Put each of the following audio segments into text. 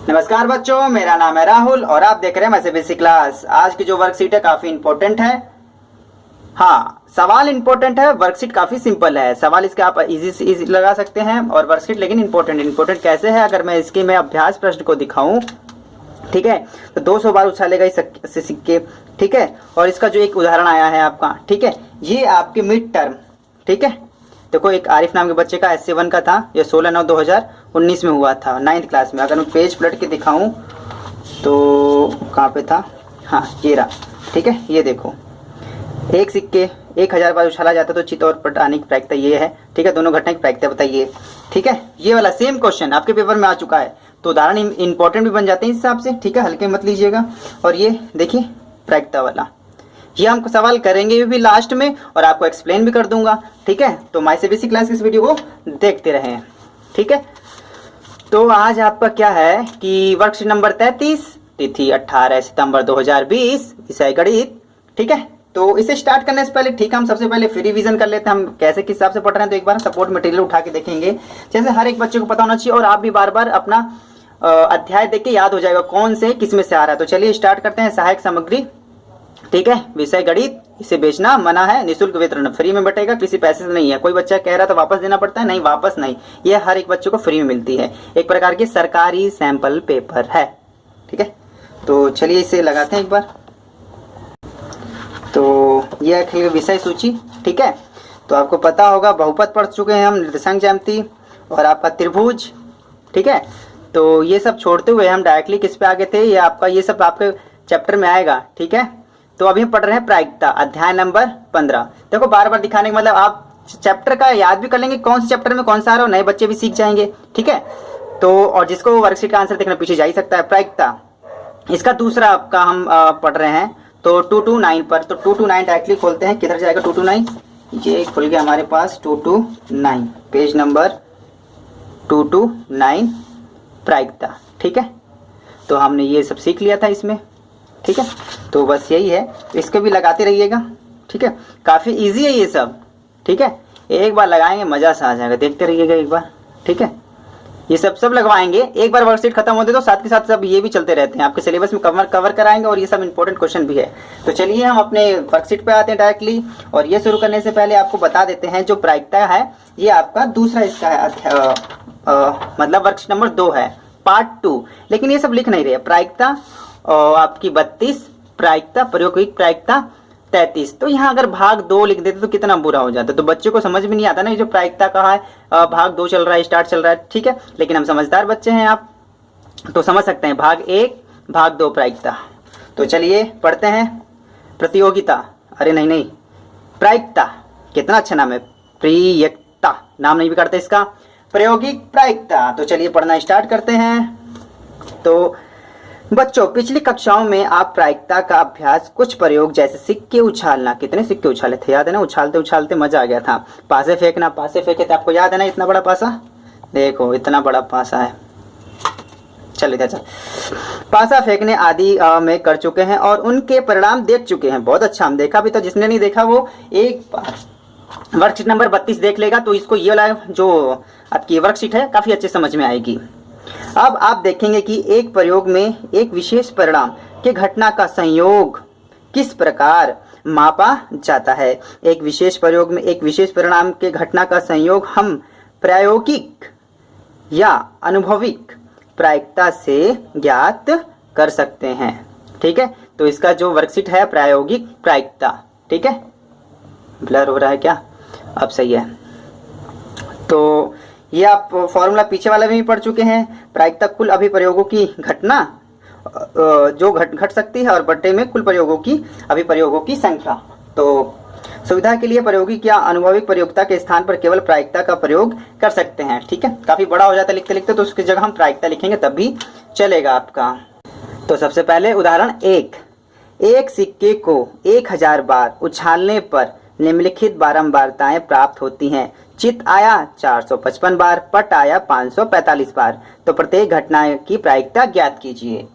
नमस्कार बच्चों, मेरा नाम है राहुल और आप देख रहे हैं मैथमेटिक्स क्लास। आज की जो वर्कशीट है काफी इंपॉर्टेंट है। हाँ, सवाल इंपॉर्टेंट है, वर्कशीट काफी सिंपल है। सवाल इसके आप इजी से इजी लगा सकते हैं और वर्कशीट लेकिन इंपॉर्टेंट कैसे है, अगर मैं इसके मैं अभ्यास प्रश्न को दिखाऊं, ठीक है, तो 200 बार उछालेगा इस सिक्के, ठीक है। और इसका जो एक उदाहरण आया है आपका, ठीक है, ये आपके मिड टर्म, ठीक है। देखो, एक आरिफ नाम के बच्चे का SC1 का था, ये 16/9/2019 में हुआ था, 9th क्लास में। अगर मैं पेज पलट के दिखाऊं तो कहाँ पे था, हाँ ये रहा, ठीक है। ये देखो, एक सिक्के 1000 बार उछाला जाता तो चित और पट आने की प्रायिकता ये है, ठीक है। दोनों घटना की प्रायिकता बताइए, ठीक है। ये वाला सेम क्वेश्चन आपके पेपर में आ चुका है, तो उदाहरण इंपॉर्टेंट भी बन जाते हैं इस हिसाब से, ठीक है, हल्के मत लीजिएगा। और ये देखिए प्रायिकता वाला, ये हम सवाल करेंगे भी लास्ट में और आपको एक्सप्लेन भी कर दूंगा, ठीक है। तो MyCBSE क्लास की इस वीडियो को देखते रहें, ठीक है। तो आज आपका क्या है कि वर्कशीट नंबर 33, तिथि 18 सितंबर 2020, विषय गणित, ठीक है। तो इसे स्टार्ट करने से पहले, ठीक है, हम सबसे पहले फ्री रिवीजन कर लेते हैं, हम कैसे किस हिसाब से पढ़ रहे हैं। तो एक बार सपोर्ट मटेरियल उठा के देखेंगे, जैसे हर एक बच्चे को पता होना चाहिए और आप भी बार बार अपना अध्याय देख के याद हो जाएगा कौन से किस में से आ रहा है। तो चलिए स्टार्ट करते हैं। सहायक सामग्री, ठीक है, विषय गणित, इसे बेचना मना है, निःशुल्क वितरण, फ्री में बटेगा, किसी पैसे से नहीं है। कोई बच्चा कह रहा था वापस देना पड़ता है, नहीं, वापस नहीं, ये हर एक बच्चे को फ्री में मिलती है। एक प्रकार की सरकारी सैंपल पेपर है, ठीक है। तो चलिए इसे लगाते हैं एक बार। तो यह है विषय सूची, ठीक है। तो आपको पता होगा बहुपद पढ़ चुके हैं हम, निर्देशांक ज्यामिति और आपका त्रिभुज, ठीक है। तो ये सब छोड़ते हुए हम डायरेक्टली किस पे आगे थे, ये आपका ये सब आपके चैप्टर में आएगा, ठीक है। तो अभी हम पढ़ रहे हैं प्रायिकता, अध्याय नंबर 15। देखो, बार बार दिखाने का मतलब आप चैप्टर का याद भी कर लेंगे, कौन से चैप्टर में कौन सा आ रहा हो, नए बच्चे भी सीख जाएंगे, ठीक है। तो और जिसको वर्कशीट का आंसर देखना पीछे जा ही सकता है। प्रायिकता, इसका दूसरा आपका हम पढ़ रहे हैं, तो 229 पर। तो 229 डायरेक्टली खोलते हैं, किधर जाएगा 229, ये खुल गया हमारे पास 229, पेज नंबर 229, प्रायिकता, ठीक है। तो हमने ये सब सीख लिया था इसमें, ठीक है। तो बस यही है, इसके भी लगाते रहिएगा, ठीक है। काफी इजी है ये सब, ठीक है। एक बार लगाएंगे मजा सा आ जाएगा, देखते रहिएगा एक बार, ठीक है। ये सब लगवाएंगे, एक बार वर्कशीट खत्म होते तो साथ के साथ सब ये भी चलते रहते हैं, आपके सिलेबस में कवर कराएंगे और ये सब इंपॉर्टेंट क्वेश्चन भी है। तो चलिए हम अपने वर्कशीट पे आते हैं डायरेक्टली। और ये शुरू करने से पहले आपको बता देते हैं, जो प्रायिकता है ये आपका दूसरा इसका है, मतलब वर्कशीट नंबर 2 है, पार्ट 2। लेकिन ये सब लिख नहीं रहे, प्रायिकता आपकी 32, प्रायिकता प्रायोगिक प्रायिकता 33। तो यहाँ अगर भाग 2 लिख देते तो कितना बुरा हो जाता, तो बच्चे को समझ में नहीं आता ना, ये जो प्रायिकता कहा है भाग 2 चल रहा है, स्टार्ट चल रहा है, ठीक है। लेकिन हम समझदार बच्चे हैं, आप तो समझ सकते हैं भाग 1 भाग 2 प्रायिकता। तो चलिए पढ़ते हैं। प्रतियोगिता, अरे नहीं, प्रायिकता, कितना अच्छा नाम है, प्रियकता, नाम नहीं बिगाड़ते इसका, प्रायोगिक प्रायिकता। तो चलिए पढ़ना स्टार्ट करते हैं। तो बच्चों, पिछली कक्षाओं में आप प्रायिकता का अभ्यास कुछ प्रयोग जैसे सिक्के उछालना, कितने सिक्के उछाले थे याद है ना, उछालते उछालते मजा आ गया था। पासे फेंकना, पासे फेंके थे, आपको याद है ना, इतना बड़ा पासा, देखो इतना बड़ा पासा है, चल इधर चल, पासा फेंकने आदि में कर चुके हैं और उनके परिणाम देख चुके हैं। बहुत अच्छा, हम देखा भी था, जिसने नहीं देखा वो एक बार वर्कशीट नंबर 32 देख लेगा, तो इसको ये वाला जो आपकी वर्कशीट है काफी अच्छे समझ में आएगी। अब आप देखेंगे कि एक प्रयोग में एक विशेष परिणाम के घटना का संयोग किस प्रकार मापा जाता है। एक विशेष प्रयोग में एक विशेष परिणाम के घटना का संयोग हम प्रायोगिक या अनुभविक प्रायिकता से ज्ञात कर सकते हैं, ठीक है। तो इसका जो वर्कशीट है प्रायोगिक प्रायिकता, ठीक है। ब्लर हो रहा है क्या, अब सही है। तो ये आप फॉर्मूला पीछे वाला भी पढ़ चुके हैं। प्रायिकता कुल अभिप्रयोगों की घटना जो घट सकती है और बट्टे में कुल प्रयोगों की अभिप्रयोगों की संख्या। तो सुविधा के लिए प्रायोगिक या अनुभविक प्रयोगिता के स्थान पर केवल प्रायिकता का प्रयोग कर सकते हैं, ठीक है। काफी बड़ा हो जाता है लिखते लिखते, तो उसकी जगह हम प्रायिकता लिखेंगे तब भी चलेगा आपका। तो सबसे पहले उदाहरण 1, एक सिक्के को 1000 बार उछालने पर निम्नलिखित बारंबारताएं प्राप्त होती हैं। चित आया 455 बार, पट आया 545 बार, तो प्रत्येक घटना की प्रायिकता ज्ञात कीजिए,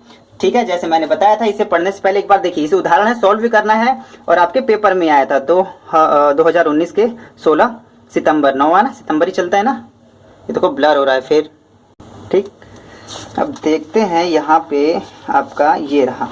ठीक है। जैसे मैंने बताया था, इसे पढ़ने से पहले एक बार देखिए, इसे उदाहरण है, सॉल्व भी करना है और आपके पेपर में आया था 2019 के 16 सितंबर, 9 ना सितंबर ही चलता है ना, ये देखो ब्लर हो रहा है फिर, ठीक। अब देखते हैं यहाँ पे आपका ये रहा,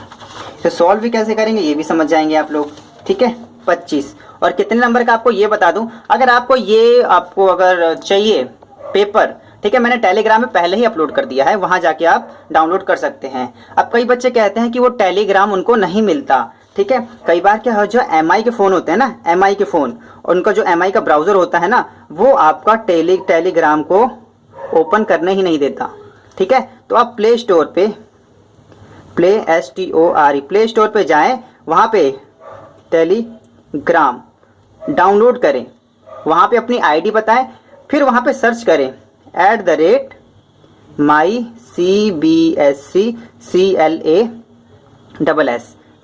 तो सॉल्व भी कैसे करेंगे ये भी समझ जाएंगे आप लोग। ठीक है, 25 और कितने नंबर का आपको ये बता दूं, अगर आपको अगर चाहिए पेपर, ठीक है, मैंने टेलीग्राम में पहले ही अपलोड कर दिया है, वहां जाके आप डाउनलोड कर सकते हैं। अब कई बच्चे कहते हैं कि वो टेलीग्राम उनको नहीं मिलता। ठीक है, कई बार क्या है, जो MI के फ़ोन होते हैं ना, MI के फ़ोन, उनका जो MI का ब्राउज़र होता है ना, वो आपका टेलीग्राम को ओपन करने ही नहीं देता। ठीक है, तो आप प्ले स्टोर पे प्ले स्टोर पे जाएं, वहाँ पे टेलीग्राम डाउनलोड करें, वहाँ पे अपनी ID बताएं, फिर वहाँ पे सर्च करें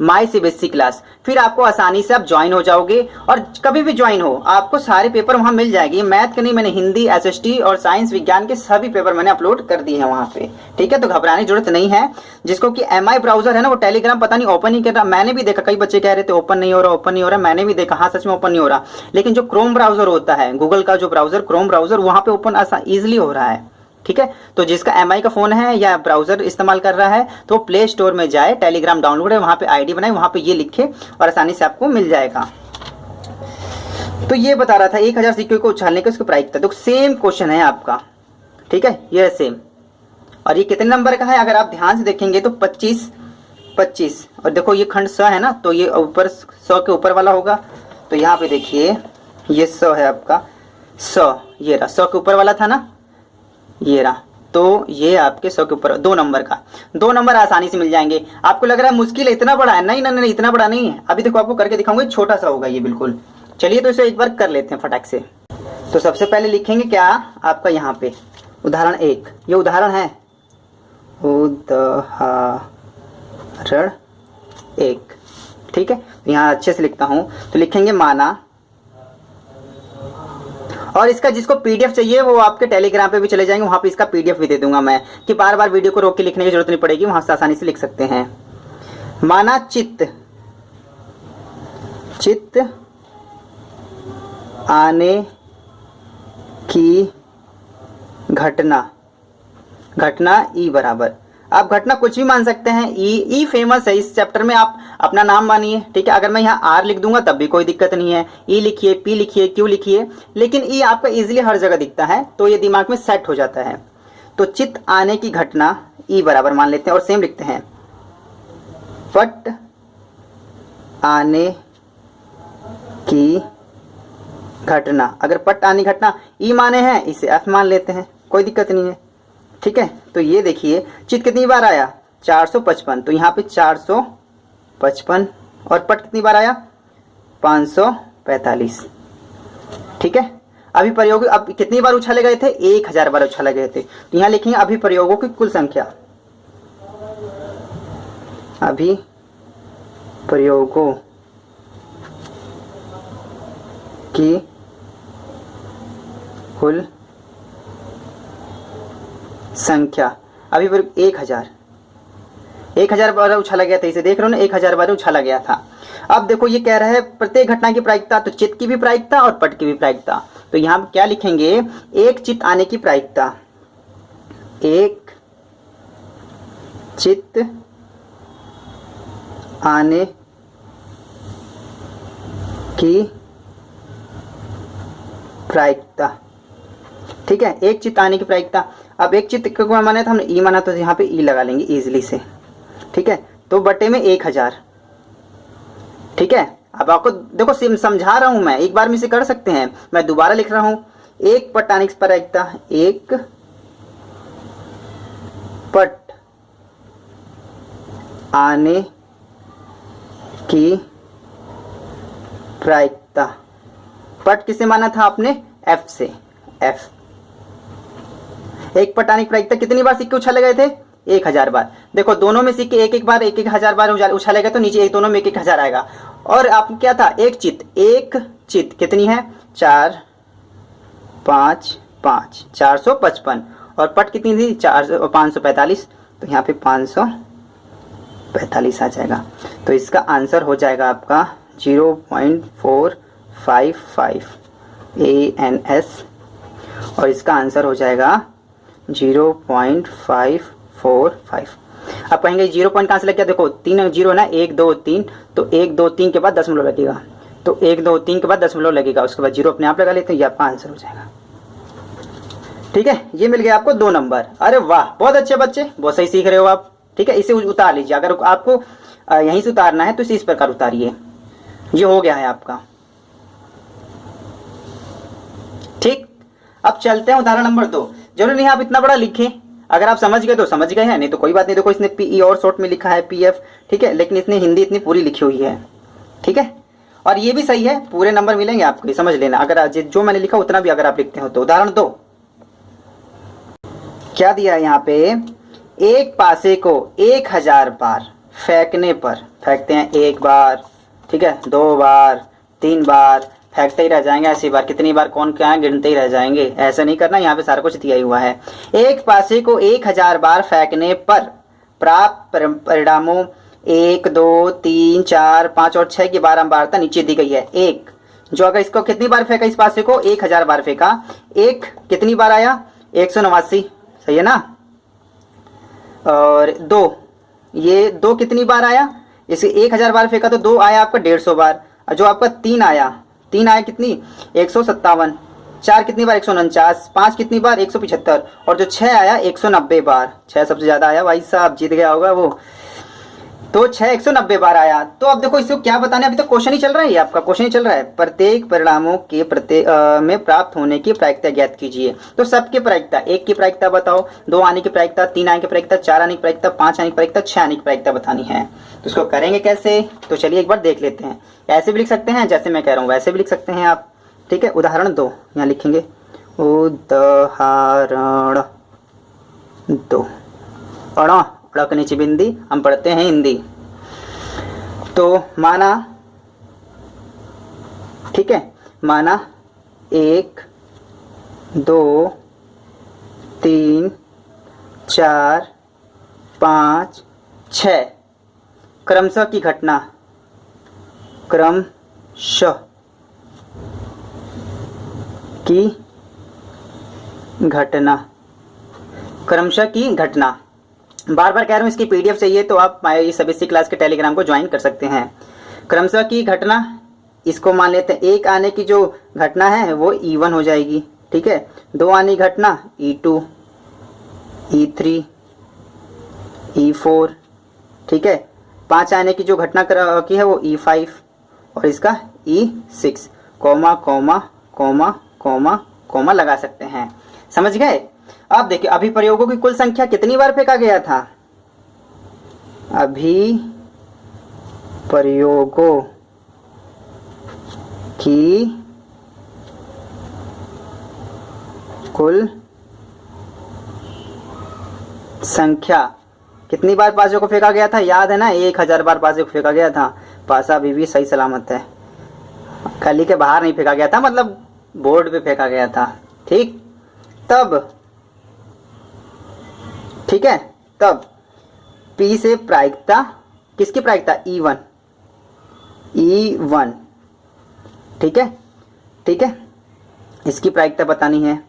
माई CBSE क्लास, फिर आपको आसानी से आप ज्वाइन हो जाओगे। और कभी भी ज्वाइन हो, आपको सारे पेपर वहाँ मिल जाएंगे। मैथ के नहीं, मैंने हिंदी, SST और साइंस विज्ञान के सभी पेपर मैंने अपलोड कर दिए हैं वहाँ पे। ठीक है, तो घबराने की जरूरत नहीं है। जिसको कि MI ब्राउजर है ना, वो टेलीग्राम पता नहीं ओपन नहीं कर रहा। मैंने भी देखा, कई बच्चे कह रहे थे ओपन नहीं हो रहा, मैंने भी देखा, हाँ सच में ओपन नहीं हो रहा। लेकिन जो क्रोम ब्राउजर होता है, गूगल का जो ब्राउजर, क्रोम ब्राउजर, वहाँ पे ओपन ईजिली हो रहा है। ठीक है, तो जिसका MI का फोन है या ब्राउजर इस्तेमाल कर रहा है, तो प्ले स्टोर में जाए, टेलीग्राम डाउनलोड है, वहां पे ID बनाए, वहां पे ये लिखे और आसानी से आपको मिल जाएगा। तो ये बता रहा था 1000 सिक्के को उछालने का उसका प्राइस था। तो सेम क्वेश्चन है आपका। ठीक है, ये सेम, और ये कितने नंबर का है अगर आप ध्यान से देखेंगे तो 25 और देखो ये खंड 100 है ना, तो ये ऊपर 100 के ऊपर वाला होगा। तो यहाँ पे देखिए ये 100 है आपका, 100 ये रहा, 100 के ऊपर वाला था ना, ये रहा। तो ये आपके 100 के ऊपर 2 नंबर का, 2 नंबर आसानी से मिल जाएंगे। आपको लग रहा है मुश्किल है, इतना बड़ा है, नहीं, इतना बड़ा नहीं है। अभी देखो आपको करके दिखाऊंगा, छोटा सा होगा ये बिल्कुल। चलिए तो इसे एक बार कर लेते हैं फटाक से। तो सबसे पहले लिखेंगे क्या आपका यहाँ पे उदाहरण 1, ये उदाहरण है, उदाहरण 1। ठीक है, यहाँ अच्छे से लिखता हूँ, तो लिखेंगे माना, और इसका जिसको PDF चाहिए वो आपके टेलीग्राम पे भी चले जाएंगे, वहां पे इसका PDF भी दे दूंगा मैं, कि बार बार वीडियो को रोक के लिखने की जरूरत नहीं पड़ेगी, वहां से आसानी से लिख सकते हैं। माना चित्त आने की घटना ई बराबर, आप घटना कुछ भी मान सकते हैं। ई फेमस है इस चैप्टर में, आप अपना नाम मानिए। ठीक है, अगर मैं यहाँ R लिख दूंगा तब भी कोई दिक्कत नहीं है, E लिखिए, P लिखिए, Q लिखिए, लेकिन ई आपका इजीली हर जगह दिखता है, तो ये दिमाग में सेट हो जाता है। तो चित्त आने की घटना ई बराबर मान लेते हैं, और सेम लिखते हैं पट आने की घटना। अगर पट आने की घटना ई माने हैं, इसे F मान लेते हैं, कोई दिक्कत नहीं है। ठीक है, तो ये देखिए चित्त कितनी बार आया, 455, तो यहाँ पे 455, और पट कितनी बार आया, 545। ठीक है, अभी प्रयोग अब कितनी बार उछाले गए थे, 1000 बार उछाले गए थे। तो यहाँ लिखेंगे अभी प्रयोगों की कुल संख्या, अभी प्रयोगों की कुल संख्या, अभी 1000 बार उछाला गया था, इसे देख रहे हो ना, 1000 बार उछाला गया था। अब देखो ये कह रहा है प्रत्येक घटना की प्रायिकता, तो चित्त की भी प्रायिकता और पट की भी प्रायिकता। तो यहाँ क्या लिखेंगे, एक चित्त आने की प्रायिकता, एक चित्त आने की प्रायिकता। ठीक है, एक चित्त आने की प्रायिकता। अब एक चित्त को माना था हमने ई माना, तो यहाँ पे ई लगा लेंगे इजीली से। ठीक है, तो बटे में 1000। ठीक है, अब आपको देखो समझा रहा हूं मैं, एक बार में इसे कर सकते हैं, मैं दोबारा लिख रहा हूं। एक पट आने की प्रायिकता, एक पट आने की प्रायिकता। पट किसे माना था आपने, F से, F। एक पट आने की प्रायिकता कितनी बार सिक्के उछाले गए थे, 1000 बार। देखो दोनों में सिक्के एक बार 1000 बार उछाले गए, तो नीचे दोनों में 1000 आएगा। और आप क्या था, एक चित्त कितनी है, 4 5 5 455, और पट कितनी थी, 545, तो यहाँ पे 545 आ जाएगा। तो इसका आंसर हो जाएगा आपका 0.455 ANS, और इसका आंसर हो जाएगा 0.5 4 5। अब कहेंगे 0 पॉइंट कहाँ से लग गया, देखो 3 जीरो ना, 1 2 3, तो 1 2 3 के बाद दशमलव लगेगा, तो 1 2 3 के बाद दशमलव लगेगा, उसके बाद 0 अपने आप लगा लेते हैं, ये आपका आंसर हो जाएगा। ठीक है, ये मिल गया आपको 2 नंबर। अरे वाह, बहुत अच्छे बच्चे, बहुत सही सीख रहे हो आप। ठीक है, इसे उतार लीजिए, अगर आपको यहीं से उतारना है तो इसे इस प्रकार उतारिए, ये हो गया है आपका। ठीक, अब चलते हैं उदाहरण नंबर 2। जरूरी नहीं आप इतना बड़ा लिखें, अगर आप समझ गए तो समझ गए हैं, नहीं तो कोई बात नहीं। देखो इसने पीई और शॉर्ट में लिखा है पीएफ, ठीक है, लेकिन इसने हिंदी इतनी पूरी लिखी हुई है। ठीक है, और ये भी सही है, पूरे नंबर मिलेंगे आपको, ये समझ लेना। अगर जो मैंने लिखा उतना भी अगर आप लिखते हो तो। उदाहरण 2 क्या दिया है यहाँ पे, एक पासे को 1000 बार फेंकने पर, फेंकते हैं 1 बार, ठीक है, 2 बार, 3 बार, फेंकते ही रह जाएंगे। ऐसी बार कितनी बार कौन क्या है गिनते ही रह जाएंगे, ऐसा नहीं करना, यहाँ पे सारा कुछ दिया ही हुआ है। एक पासे को 1000 बार फेंकने पर प्राप्त परिणामों 1 2 3 4 5 और 6 की बारंबारता नीचे दी गई है। एक जो अगर इसको कितनी बार फेंका, इस पासे को 1000 बार फेंका, एक कितनी बार आया 189, सही है ना। और 2, ये 2 कितनी बार आया, इसे 1000 बार फेंका तो 2 आया आपका 150 बार। जो आपका 3 आया, 3 आया कितनी 157, 4 कितनी बार 149, 5 कितनी बार 175, और जो 6 आया 190 बार। 6 सबसे ज्यादा आया भाई साहब, जीत गया होगा वो, तो 6 190 बार आया। तो अब देखो इसको क्या बताना है, अभी तो क्वेश्चन ही चल रहा है, ये आपका क्वेश्चन ही चल रहा है। प्रत्येक परिणामों के में प्राप्त होने की प्रायिकता ज्ञात कीजिए। तो सबकी प्रायिकता, 1 की प्रायिकता बताओ, 2 आने की प्रायिकता, 3 आने की प्रायिकता, 4 आने की प्रायिकता, 5 आने की प्रायिकता, 6 आने की प्रायिकता बतानी है। तो इसको करेंगे कैसे, तो चलिए एक बार देख लेते हैं। ऐसे भी लिख सकते हैं जैसे मैं कह रहा हूँ, वैसे भी लिख सकते हैं आप। ठीक है, उदाहरण 2 यहाँ लिखेंगे, उदाहरण 2, अड़ा के नीचे बिंदी, हम पढ़ते हैं हिंदी। तो माना, ठीक है, माना 1 2 3 4 5 6 क्रमशः की घटना, क्रमशः की घटना, क्रमशः की घटना। बार बार कह रहा हूँ, इसकी पीडीएफ चाहिए तो आप इस सभी क्लास के टेलीग्राम को ज्वाइन कर सकते हैं। क्रमशः की घटना, इसको मान लेते हैं 1 आने की जो घटना है वो E1 हो जाएगी। ठीक है, 2 आने की घटना E2, E3, E4, ठीक है, 5 आने की जो घटना की है वो E5 और इसका E6, comma comma comma comma comma लगा सकते हैं। समझ गए। अब देखिए, अभी प्रयोगों की कुल संख्या कितनी बार फेंका गया था, अभी प्रयोगों की कुल संख्या कितनी बार पासे को फेंका गया था, याद है ना, 1000 बार पासे को फेंका गया था। पासा अभी भी सही सलामत है, गली के बाहर नहीं फेंका गया था, मतलब बोर्ड पे फेंका गया था। ठीक, तब ठीक है, तब P से प्रायिकता, किसकी प्रायिकता E1, E1, ठीक है, ठीक है, इसकी प्रायिकता बतानी है।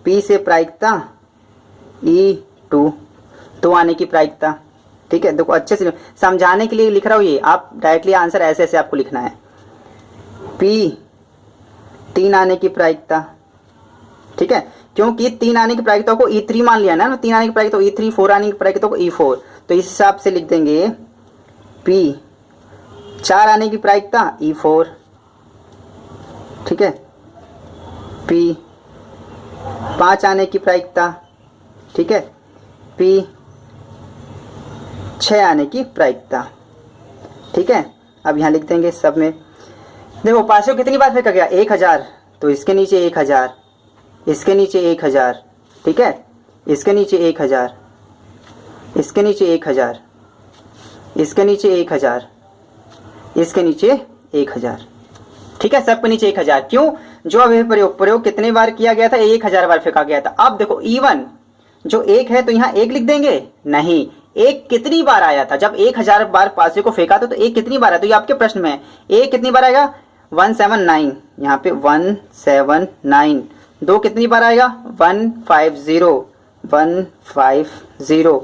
P से प्रायिकता E2, 2 आने की प्रायिकता। ठीक है, देखो अच्छे से समझाने के लिए लिख रहा हूँ, ये आप डायरेक्टली आंसर ऐसे ऐसे आपको लिखना है। P 3 आने की प्रायिकता, ठीक है, क्योंकि 3 आने की प्रायिकता को E3 मान लिया ना, 3 आने की प्रायिकता को E3, 4 आने की प्रायिकता को E4, तो इस हिसाब से लिख देंगे P 4 आने की प्रायिकता E4, ठीक है, P 5 आने की प्रायिकता, ठीक है, P 6 आने की प्रायिकता। ठीक है, अब यहाँ लिख देंगे सब में। देखो पासे को कितनी बार फेंका गया, 1000, तो इसके नीचे 1000, इसके नीचे 1000, ठीक है, इसके नीचे 1000, इसके नीचे 1000, इसके नीचे 1000, इसके नीचे 1000, ठीक है, सबके नीचे 1000। क्यों, जो अभी प्रयोग कितने बार किया गया था, 1000 बार फेंका गया था। अब देखो E1 जो 1 है तो यहाँ 1 लिख देंगे, नहीं, 1 कितनी बार आया था, जब 1000 बार पासे को फेंका था तो 1 कितनी बार आया, तो ये आपके प्रश्न में है 1 कितनी बार आएगा, 179, यहाँ पे 179। 2 कितनी बार आएगा, 150, 150।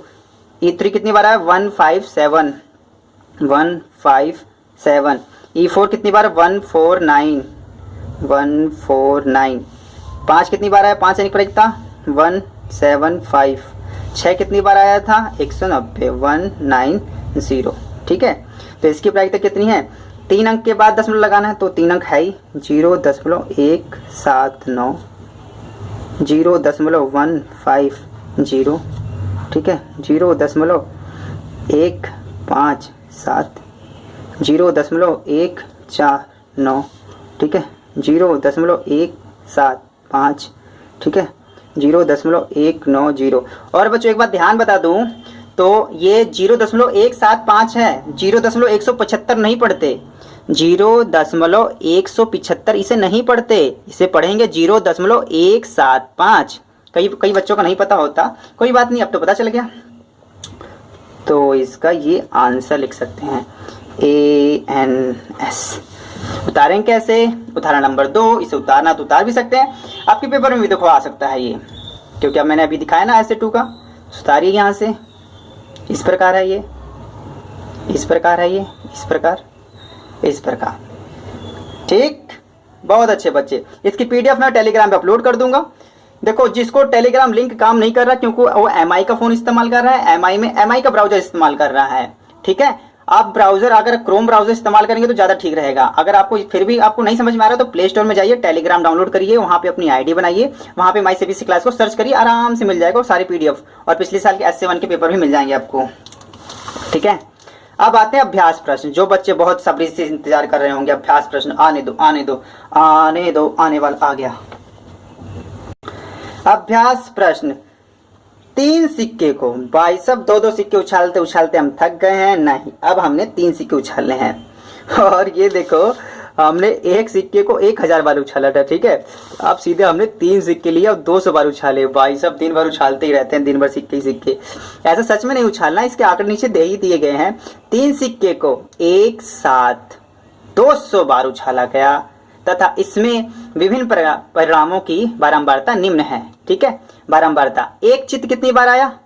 E3 कितनी बार आया, 157, 157। E4 कितनी बार, 149, 149। 5 कितनी बार आया, 5 यानी प्रायिकता 175। 6 कितनी बार आया था, 190, 190। ठीक है, तो इसकी प्रायिकता कितनी है, 3 अंक के बाद दशमलव लगाना है, तो 3 अंक है ही, 0.179, 0.150। ठीक है, 0.157, 0.149। ठीक है, 0.175। ठीक है, 0.190। और बच्चों एक बात ध्यान बता दूं, तो ये 0.175 है, 0.175 नहीं पढ़ते, 0.175 इसे नहीं पढ़ते, इसे पढ़ेंगे 0.175। कई बच्चों को नहीं पता होता, कोई बात नहीं, अब तो पता चल गया। तो इसका ये आंसर लिख सकते हैं ANS। उतारें कैसे, उदाहरण नंबर 2, इसे उतारना तो उतार भी सकते हैं, आपके पेपर में भी देखो आ सकता है ये, क्योंकि अब मैंने अभी दिखाया ना ऐसे 2 का। उतारिए यहाँ से, इस प्रकार है ये, इस प्रकार है ये, इस प्रकार, इस प्रकार। ठीक, बहुत अच्छे बच्चे। इसकी PDF मैं टेलीग्राम पे अपलोड कर दूंगा। देखो, जिसको टेलीग्राम लिंक काम नहीं कर रहा क्योंकि वो MI का फोन इस्तेमाल कर रहा है, MI का ब्राउजर इस्तेमाल कर रहा है। ठीक है, आप ब्राउजर अगर क्रोम ब्राउजर इस्तेमाल करेंगे तो ज़्यादा ठीक रहेगा। अगर आपको फिर भी आपको नहीं समझ में आ रहा तो प्ले स्टोर में जाइए, टेलीग्राम डाउनलोड करिए, वहाँ पे अपनी ID बनाइए, वहाँ पे माई CBSE क्लास को सर्च करिए, आराम से मिल जाएगा सारी PDF, और पिछले साल के S7 के पेपर भी मिल जाएंगे आपको। ठीक है, अब आते हैं अभ्यास प्रश्न। जो बच्चे बहुत सब्री से इंतजार कर रहे होंगे, अभ्यास प्रश्न आने दो, आने दो, आने दो, आने वाला आ गया। अभ्यास प्रश्न, 3 सिक्के को, भाई सब 2-2 सिक्के उछालते उछालते हम थक गए हैं, नहीं, अब हमने 3 सिक्के उछालने हैं। और ये देखो, हमने एक सिक्के को 1000 बार उछाला था। ठीक है, अब सीधे हमने 3 सिक्के लिए और 200 बार उछाले। भाई सब दिन भर उछालते ही रहते हैं, दिन भर सिक्के ही सिक्के। ऐसा सच में नहीं उछालना, इसके आंकड़े नीचे दे ही दिए गए हैं। 3 सिक्के को एक साथ 200 बार उछाला गया तथा इसमें विभिन्न परिणामों की बारंबारता निम्न है। ठीक है, बारंबारता, एक चित्त कितनी बार आया,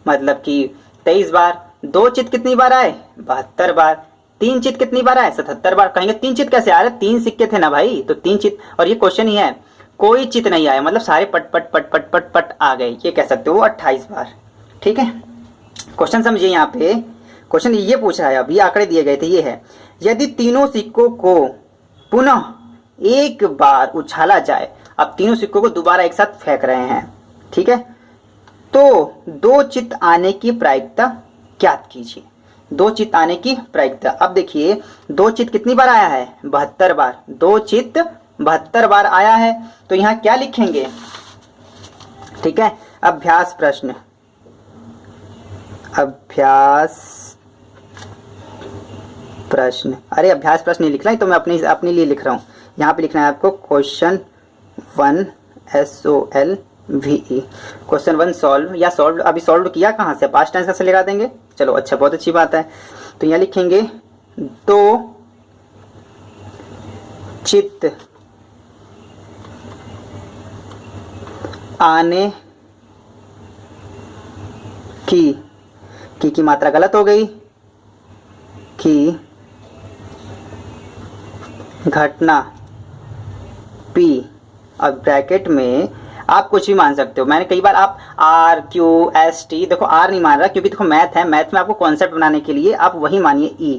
मतलब कि 23 बार। 2 चित्त कितनी बार आए, 72 बार। 3 चित्त कितनी बार आए, 77 बार। कहेंगे 3 चित्त कैसे आ रहे, 3 सिक्के थे ना भाई, तो 3 चित्त, और ये क्वेश्चन ही है, कोई चित्त नहीं आया, मतलब सारे पट पट पट पट पट पट आ गए, ये कह सकते हो 28 बार। ठीक है, क्वेश्चन समझिए, यहाँ पे क्वेश्चन ये पूछ रहा है, अभी आंकड़े दिए गए थे, ये है, यदि तीनों सिक्कों को पुनः एक बार उछाला जाए, अब तीनों सिक्कों को दोबारा एक साथ फेंक रहे हैं। ठीक है, तो 2 चित्त आने की प्रायिकता ज्ञात कीजिए। 2 चित्त आने की प्रायिकता, अब देखिए 2 चित्त कितनी बार आया है, 72 बार। 2 चित्त 72 बार आया है, तो यहाँ क्या लिखेंगे। ठीक है, अभ्यास प्रश्न, अभ्यास प्रश्न, अरे अभ्यास प्रश्न नहीं लिखना है, तो मैं अपने लिए लिख रहा हूँ। यहाँ पे लिखना है आपको क्वेश्चन 1 SOLVE, क्वेश्चन 1 सॉल्व, या सॉल्व, अभी सॉल्व किया कहाँ से, पास्ट टेंस से लगा देंगे। चलो अच्छा, बहुत अच्छी बात है। तो यहाँ लिखेंगे 2 चित्त आने की मात्रा गलत हो गई, की घटना P, अब ब्रैकेट में आप कुछ भी मान सकते हो। मैंने कई बार आप RQST, देखो R नहीं मान रहा क्योंकि देखो मैथ है, मैथ में आपको कॉन्सेप्ट बनाने के लिए आप वही मानिए E,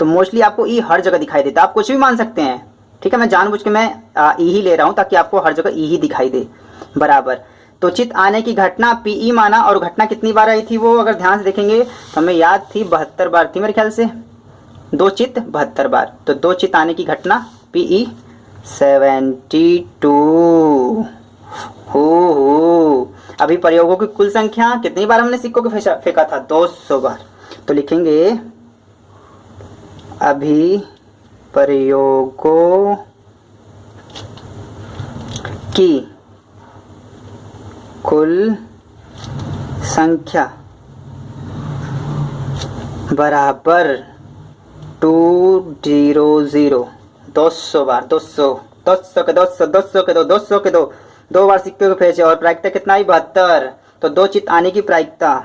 तो मोस्टली आपको E हर जगह दिखाई देता है, आप कुछ भी मान सकते हैं। ठीक है, मैं जानबूझ के मैं E ही ले रहा हूँ ताकि आपको हर जगह E ही दिखाई दे, बराबर। तो चित्त आने की घटना PE माना, और घटना कितनी बार आई थी वो अगर ध्यान से देखेंगे तो हमें याद थी 72 बार थी मेरे ख्याल से, 2 चित्त 72 बार, तो 2 चित्त आने की घटना PE 72। हो अभी प्रयोगों की कुल संख्या, कितनी बार हमने सिक्कों को फेंका था, 200 बार। तो लिखेंगे अभी प्रयोगों की कुल संख्या बराबर 200, 200 बार, 200 के 2 बार सिक्के को फेंचे, और प्रायिकता कितना आई, 72। तो 2 चित्त आने की प्रायिकता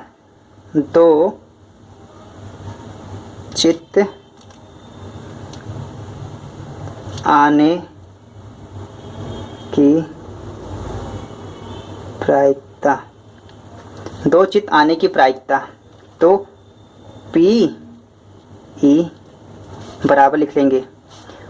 दो चित्त आने की प्रायिकता, दो चित्त आने की प्रायिकता, तो पी ई बराबर लिख लेंगे।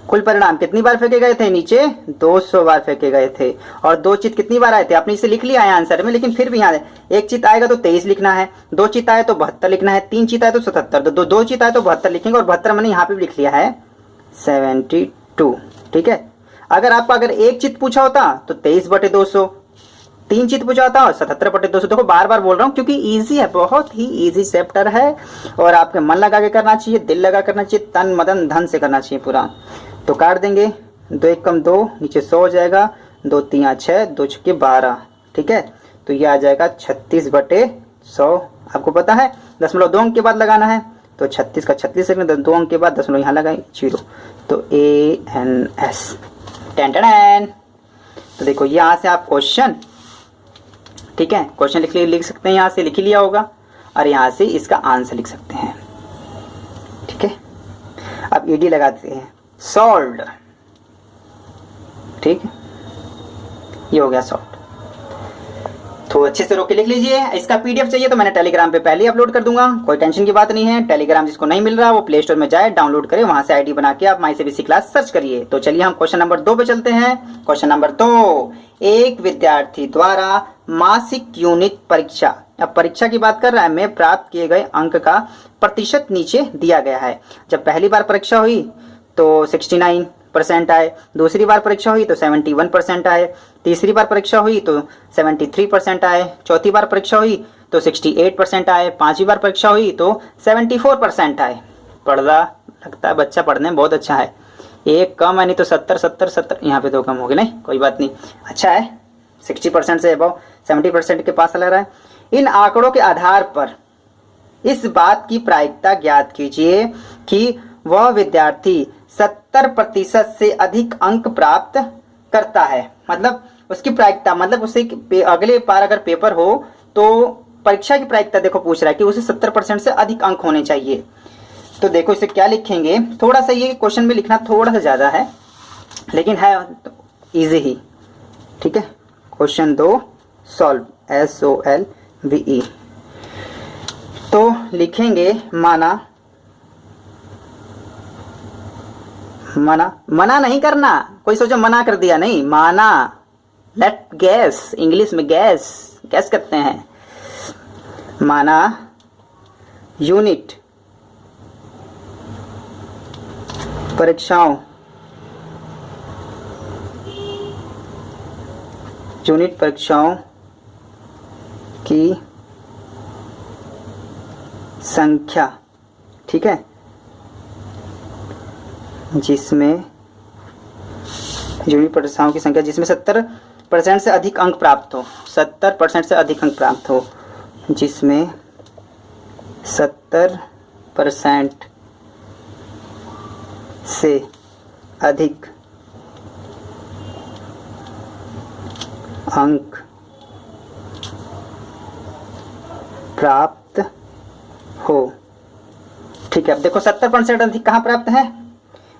कुल परिणाम कितनी बार फेंके गए थे नीचे? 200 बार फेंके गए थे। और दो चित्त कितनी बार आए थे? आपने इसे लिख लिया है आंसर में, लेकिन फिर भी यहाँ एक चित्त आएगा तो 23 लिखना है, दो चित्त आए तो 72 लिखना है, तीन चित्त आए तो 77, दो चित्त आए तो 72 लिखेंगे। और 72 मैंने यहाँ पे भी लिख लिया है 72। ठीक है। अगर एक चित्त पूछा होता तो 23/200, तीन चित्त पूछा होता और 77/200। देखो बार बार बोल रहा हूँ क्योंकि इजी है, बहुत ही इजी चैप्टर है और आपके मन लगा के करना चाहिए, दिल लगा करना चाहिए, तन मदन धन से करना चाहिए पूरा। तो काट देंगे, 2 × 1 = 2, नीचे 100 हो जाएगा, 2 × 3 = 6, 2 × 6 = 12। ठीक है। तो ये आ जाएगा 36/100। आपको पता है 0.2 अंक के बाद लगाना है, तो 36 का 36 सेकंड, 2 अंक के बाद 0 यहाँ लगाए 0, तो ANS। टेन। तो देखो यहाँ से आप क्वेश्चन, ठीक है, क्वेश्चन लिख सकते हैं, यहाँ से लिख लिया होगा और यहाँ से इसका आंसर लिख सकते हैं। ठीक है। अब ED लगा देते हैं, सॉल्व्ड। ठीक, ये हो गया सॉल्व। तो अच्छे से रोक के लिख लीजिए। इसका PDF चाहिए तो मैंने टेलीग्राम पे पहले ही अपलोड कर दूंगा, कोई टेंशन की बात नहीं है। टेलीग्राम जिसको नहीं मिल रहा वो प्ले स्टोर में जाए, डाउनलोड करे, वहां से ID बना के आप माई CBSE क्लास सर्च करिए। तो चलिए हम क्वेश्चन नंबर 2 पे चलते हैं। क्वेश्चन नंबर 2, एक विद्यार्थी द्वारा मासिक यूनिट परीक्षा, अब परीक्षा की बात कर रहा है, में प्राप्त किए गए अंक का प्रतिशत नीचे दिया गया है। जब पहली बार परीक्षा हुई तो 69% आए, दूसरी बार परीक्षा हुई तो 71% आए, तीसरी बार परीक्षा हुई तो 73% आए, चौथी बार परीक्षा हुई तो 68% आए, पांचवी बार परीक्षा हुई तो 74% आए। पढ़ना लगता है बच्चा पढ़ने में बहुत अच्छा है। एक कम है, नहीं तो 70 यहाँ पे 2 कम हो गए, नहीं कोई बात नहीं, अच्छा है। 60% से अबव 70% के पास लग रहा है। इन आंकड़ों के आधार पर इस बात की प्रायिकता ज्ञात कीजिए कि वह विद्यार्थी 70% से अधिक अंक प्राप्त करता है। मतलब उसकी प्रायिकता, मतलब उसे अगले बार अगर पेपर हो तो परीक्षा की प्रायिकता देखो पूछ रहा है कि उसे 70% से अधिक अंक होने चाहिए। तो देखो इसे क्या लिखेंगे, थोड़ा सा ये क्वेश्चन में लिखना थोड़ा सा ज़्यादा है, लेकिन है इजी ही। ठीक है। Question 2 solve, SOLVE। तो लिखेंगे मना नहीं करना, कोई सोचो मना कर दिया, नहीं, माना। लेट गैस, इंग्लिश में गैस करते हैं। माना यूनिट परीक्षाओं की संख्या, ठीक है, जिसमें यूनिट परीक्षाओं की संख्या जिसमें 70% से अधिक अंक प्राप्त हो, 70% से अधिक अंक प्राप्त हो, जिसमें 70% से अधिक अंक प्राप्त हो। ठीक है। अब देखो 70% अधिक कहाँ प्राप्त है,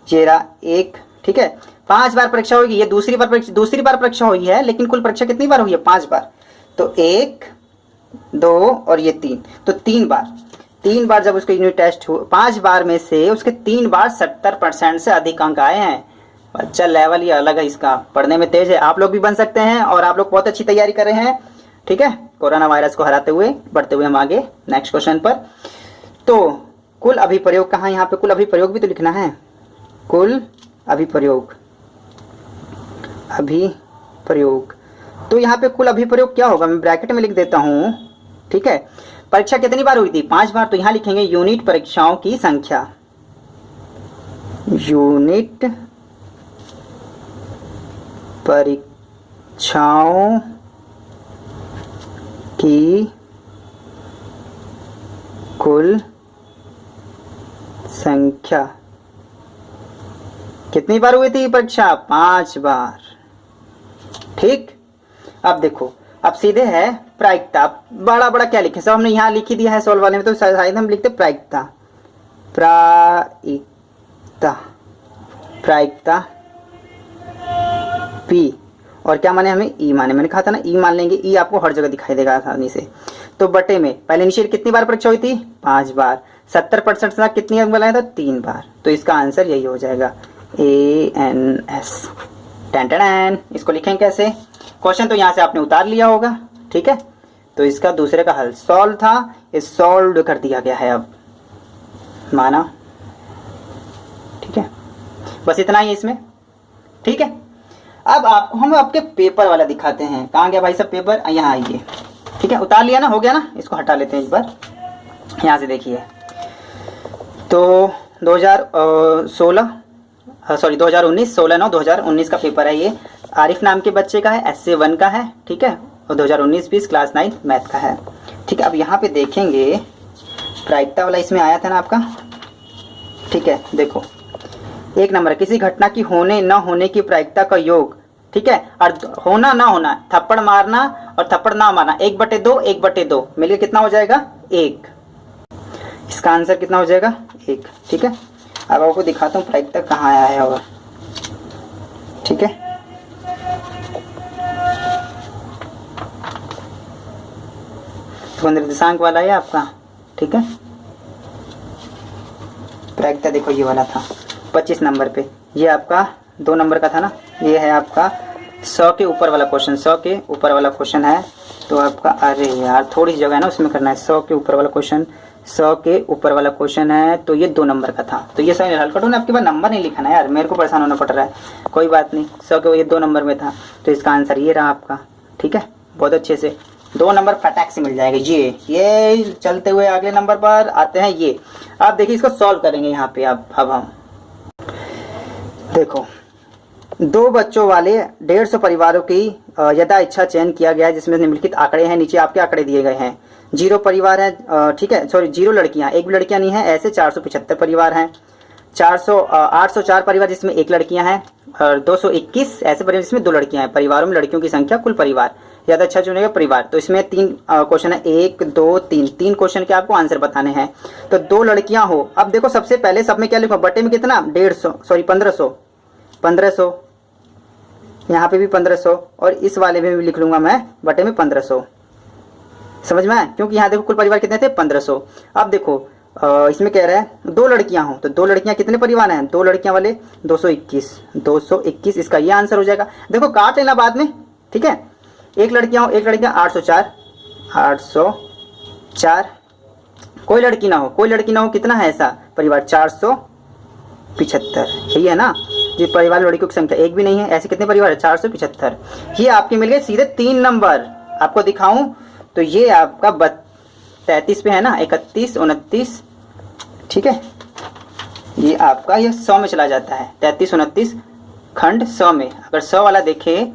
ये रहा एक। ठीक है। 5 बार परीक्षा होगी, ये दूसरी बार परीक्षा हुई है, लेकिन कुल परीक्षा कितनी बार हुई है? 5 बार। तो 1, 2 और ये 3, तो 3 बार जब उसका यूनिट टेस्ट हुआ, 5 बार में से उसके 3 बार 70% से अधिक अंक आए हैं। बच्चा लेवल ही अलग है इसका, पढ़ने में तेज है। आप लोग भी बन सकते हैं और आप लोग बहुत अच्छी तैयारी कर रहे हैं। ठीक है। कोरोना वायरस को हराते हुए बढ़ते हुए हम आगे नेक्स्ट क्वेश्चन पर। तो कुल अभिप्रयोग कहाँ, यहाँ पे कुल अभिप्रयोग भी तो लिखना है। कुल अभिप्रयोग, तो यहाँ पे कुल अभिप्रयोग क्या होगा, मैं ब्रैकेट में लिख देता हूँ। ठीक है। परीक्षा कितनी बार हुई थी? 5 बार। तो यहाँ लिखेंगे यूनिट परीक्षाओं की संख्या, यूनिट परीक्षाओं की कुल संख्या। कितनी बार हुई थी परीक्षा? 5 बार। ठीक। अब देखो अब सीधे है प्रायिकता। बड़ा बड़ा क्या लिखे, सब हमने यहाँ लिख ही दिया है सॉल्व वाले में, तो शायद हम लिखते प्रायिकता, प्रायिकता, प्रायिकता पी, और क्या माने हमें ई माने, मैंने कहा था ना ई मान लेंगे, ई आपको हर जगह दिखाई देगा आसानी से। तो बटे में पहले इनिशियल कितनी बार परीक्षा हुई थी, 5 बार, 70% से कितनी अंक बनाया था, 3 बार, तो इसका आंसर यही हो जाएगा ANS। टेन टेन, इसको लिखेंगे कैसे, क्वेश्चन तो यहाँ से आपने उतार लिया होगा, ठीक है। तो इसका दूसरे का हल सॉल्व था, ये सॉल्व कर दिया गया है, अब माना, ठीक है। बस इतना ही इसमें, ठीक है। अब आपको हम आपके पेपर वाला दिखाते हैं, कहाँ गया भाई सब पेपर, यहाँ आइए, ठीक है। उतार लिया ना, हो गया ना, इसको हटा लेते हैं एक बार, यहाँ से देखिए। तो 2019 16/9/2019 का पेपर है ये, आरिफ नाम के बच्चे का है, essay 1 का है, ठीक है, और 2019-20 क्लास 9 मैथ का है, ठीक है। अब यहाँ पे देखेंगे प्रायिकता वाला इसमें आया था ना आपका, ठीक है। देखो 1 नंबर, किसी घटना की होने न होने की प्रायिकता का योग, ठीक है, और होना ना होना, थप्पड़ मारना और थप्पड़ ना मारना, 1/2 1/2 मिलकर कितना हो जाएगा, 1। इसका आंसर कितना हो जाएगा, 1, ठीक है। अब आपको दिखाता हूँ प्रायिकता कहाँ आया है, और ठीक है, तो निर्देशांक वाला है आपका, ठीक है। प्रायिकता देखो ये वाला था 25 नंबर पे, ये आपका 2 नंबर का था ना, ये है आपका 100 के ऊपर वाला क्वेश्चन, 100 के ऊपर वाला क्वेश्चन है, तो आपका, अरे यार थोड़ी सी जगह है ना उसमें करना है, 100 के ऊपर वाला क्वेश्चन, 100 के ऊपर वाला क्वेश्चन है, तो ये 2 नंबर का था, तो ये सही हल कटो ना, आपके पास नंबर नहीं लिखा ना यार, मेरे को परेशान होना पड़ रहा है, कोई बात नहीं, 100 के ये 2 नंबर में था, तो इसका आंसर ये रहा आपका, ठीक है। बहुत अच्छे से 2 नंबर फटाक से मिल जाएगा। ये चलते हुए अगले नंबर पर आते हैं, ये आप देखिए, इसको सॉल्व करेंगे यहाँ पे। अब हम देखो, 2 बच्चों वाले 150 परिवारों की यथा इच्छा चयन किया गया है, जिसमें निम्नलिखित आंकड़े हैं, नीचे आपके आंकड़े दिए गए हैं। 0 परिवार है, ठीक है, सॉरी 0 लड़कियां, 1 भी लड़कियां नहीं है, ऐसे 475 परिवार हैं। 804 परिवार जिसमें 1 लड़कियां हैं, और 221 ऐसे परिवार जिसमें 2 लड़कियां हैं। परिवारों में लड़कियों की संख्या, कुल परिवार, ज्यादा अच्छा चुनेगा परिवार। तो इसमें 3 क्वेश्चन है, 1 2 3 क्वेश्चन के आपको आंसर बताने हैं। तो 2 लड़कियां हो, अब देखो सबसे पहले सब में क्या लिखो, बटे में कितना, 1500, यहाँ पे भी 1500, और इस वाले में भी लिख लूंगा मैं बटे में 1500, समझ में आया, क्योंकि यहाँ देखो कुल परिवार कितने थे, 1500। अब देखो इसमें कह रहा है 2 लड़कियां हो, तो 2 लड़कियां कितने परिवार हैं, 2 लड़कियां वाले 221, इसका ये आंसर हो जाएगा। देखो काट लेना बाद में, ठीक है। 1 लड़कियां हो, 1 लड़कियां 804, कोई लड़की ना हो, कितना है ऐसा परिवार, 475, यही है ना जी परिवार, लड़कियों की संख्या 1 भी नहीं है, ऐसे कितने परिवार है, 475। ये आपके मिल गए सीधे 3 नंबर। आपको दिखाऊं तो ये आपका 33 पे है ना, 31 29, ठीक है, ये आपका ये 100 में चला जाता है, 33 29 खंड 100 में। अगर 100 वाला देखे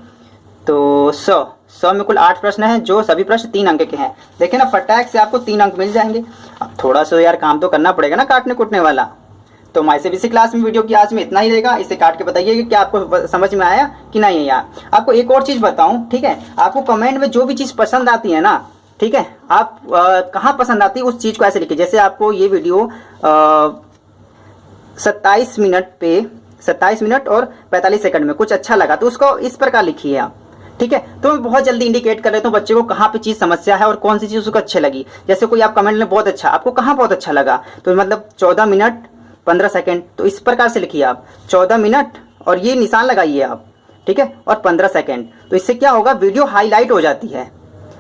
तो 100 में कुल 8 प्रश्न है, जो सभी प्रश्न 3 अंक के हैं। देखे ना, फटाक से आपको 3 अंक मिल जाएंगे। अब थोड़ा सा यार काम तो करना पड़ेगा ना, काटने कुटने वाला। तो माई सीबीएसई क्लास में वीडियो की आज में इतना ही रहेगा। इसे काट के बताइए कि क्या आपको समझ में आया कि नहीं है। यार आपको एक और चीज बताऊं, ठीक है, आपको कमेंट में जो भी चीज पसंद आती है ना, ठीक है, आप कहाँ पसंद आती है उस चीज को ऐसे लिखिए। जैसे आपको ये वीडियो 27 मिनट और 45 सेकंड में कुछ अच्छा लगा, तो उसको इस प्रकार लिखिए आप, ठीक है। तो मैं बहुत जल्दी इंडिकेट कर लेता हूँ बच्चे को कहाँ पे चीज समस्या है और कौन सी चीज उसको अच्छी लगी। जैसे कोई आप कमेंट में बहुत अच्छा, आपको कहाँ बहुत अच्छा लगा, तो मतलब 14 मिनट 15 सेकंड, तो इस प्रकार से लिखिए आप 14 मिनट और ये निशान लगाइए आप, ठीक है, और 15 सेकंड। तो इससे क्या होगा, वीडियो हाईलाइट हो जाती है,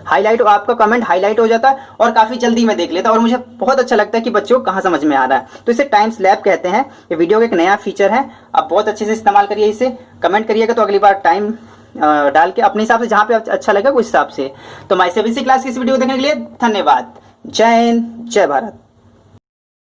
हाईलाइट, आपका कमेंट हाईलाइट हो जाता है और काफी जल्दी मैं देख लेता हूं और मुझे बहुत अच्छा लगता है कि बच्चों को कहाँ समझ में आ रहा है। तो इसे टाइम स्लैब कहते हैं। ये वीडियो का एक नया फीचर है, आप बहुत अच्छे से इस्तेमाल करिए इसे। कमेंट करिएगा तो अगली बार टाइम डाल के अपने हिसाब से जहां पे अच्छा लगेगा उस हिसाब से। तो माई सीबीएसई क्लास की इस वीडियो को देखने के लिए धन्यवाद। जय हिंद, जय भारत।